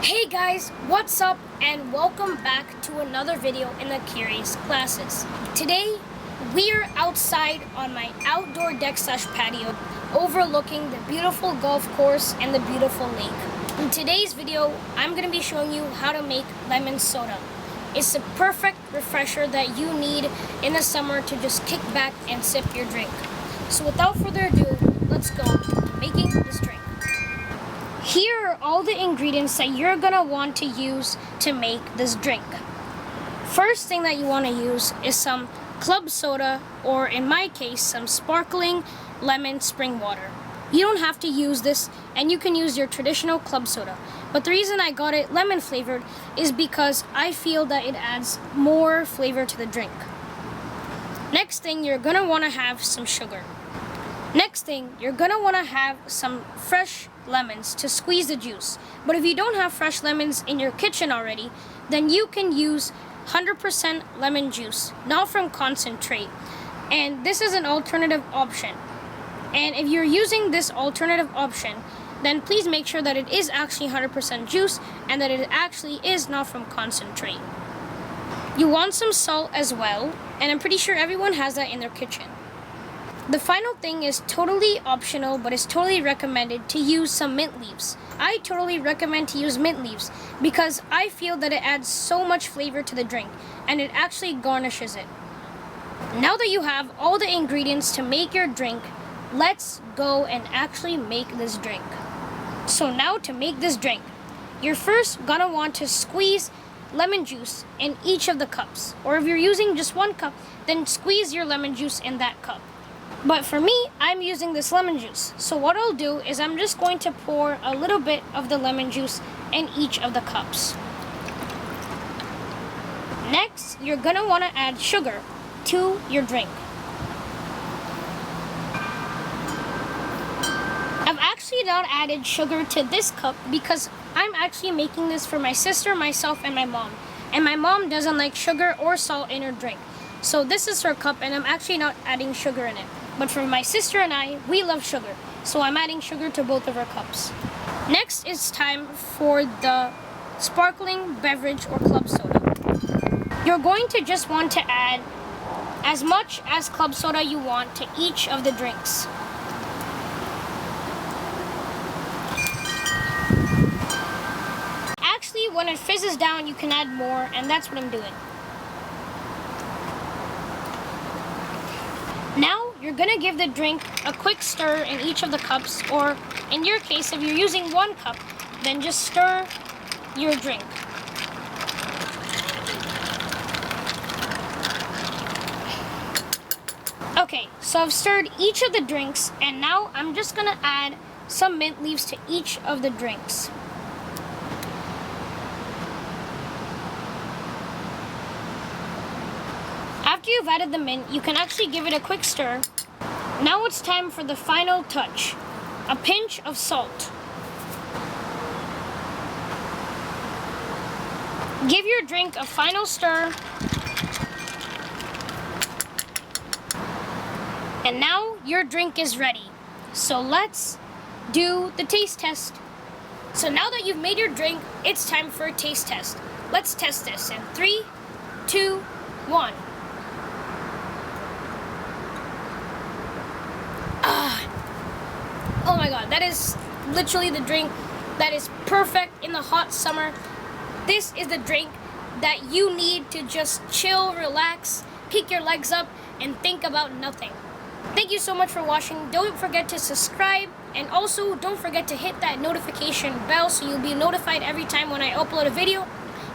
Hey guys, what's up and welcome back to another video in the Curious Classes. Today, we're outside on my outdoor deck / patio overlooking the beautiful golf course and the beautiful lake. In today's video, I'm going to be showing you how to make lemon soda. It's the perfect refresher that you need in the summer to just kick back and sip your drink. So without further ado, let's go making this drink. Here are all the ingredients that you're gonna want to use to make this drink. First thing that you want to use is some club soda, or in my case, some sparkling lemon spring water. You don't have to use this, and you can use your traditional club soda. But the reason I got it lemon flavored is because I feel that it adds more flavor to the drink. Next thing, you're gonna want to have some sugar. Next thing, you're gonna want to have some fresh lemons to squeeze the juice. But if you don't have fresh lemons in your kitchen already, then you can use 100% lemon juice, not from concentrate. And this is an alternative option. And if you're using this alternative option, then please make sure that it is actually 100% juice and that it actually is not from concentrate. You want some salt as well, and I'm pretty sure everyone has that in their kitchen. The final thing is totally optional, but it's totally recommended to use some mint leaves. I totally recommend to use mint leaves because I feel that it adds so much flavor to the drink and it actually garnishes it. Now that you have all the ingredients to make your drink, let's go and actually make this drink. So now to make this drink, you're first gonna want to squeeze lemon juice in each of the cups. Or if you're using just one cup, then squeeze your lemon juice in that cup. But for me, I'm using this lemon juice. So what I'll do is I'm just going to pour a little bit of the lemon juice in each of the cups. Next, you're gonna want to add sugar to your drink. I've actually not added sugar to this cup because I'm actually making this for my sister, myself, and my mom. And my mom doesn't like sugar or salt in her drink. So this is her cup and I'm actually not adding sugar in it. But for my sister and I, we love sugar. So I'm adding sugar to both of our cups. Next, it's time for the sparkling beverage or club soda. You're going to just want to add as much as club soda you want to each of the drinks. Actually, when it fizzes down, you can add more, and that's what I'm doing. Now, you're gonna give the drink a quick stir in each of the cups, or in your case, if you're using one cup, then just stir your drink. Okay, so I've stirred each of the drinks, and now I'm just gonna add some mint leaves to each of the drinks. After you've added the mint, you can actually give it a quick stir. Now it's time for the final touch, a pinch of salt. Give your drink a final stir. And now your drink is ready. So let's do the taste test. So now that you've made your drink, it's time for a taste test. Let's test this in 3, 2, 1. Oh my god, that is literally the drink that is perfect in the hot summer. This is the drink that you need to just chill, relax, kick your legs up, and think about nothing. Thank you so much for watching. Don't forget to subscribe, and also don't forget to hit that notification bell so you'll be notified every time when I upload a video.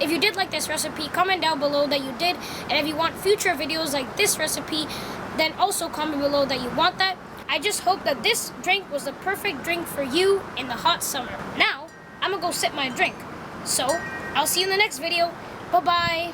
If you did like this recipe, comment down below that you did, and if you want future videos like this recipe, then also comment below that you want that. I just hope that this drink was the perfect drink for you in the hot summer. Now, I'm gonna go sip my drink. So, I'll see you in the next video. Bye-bye.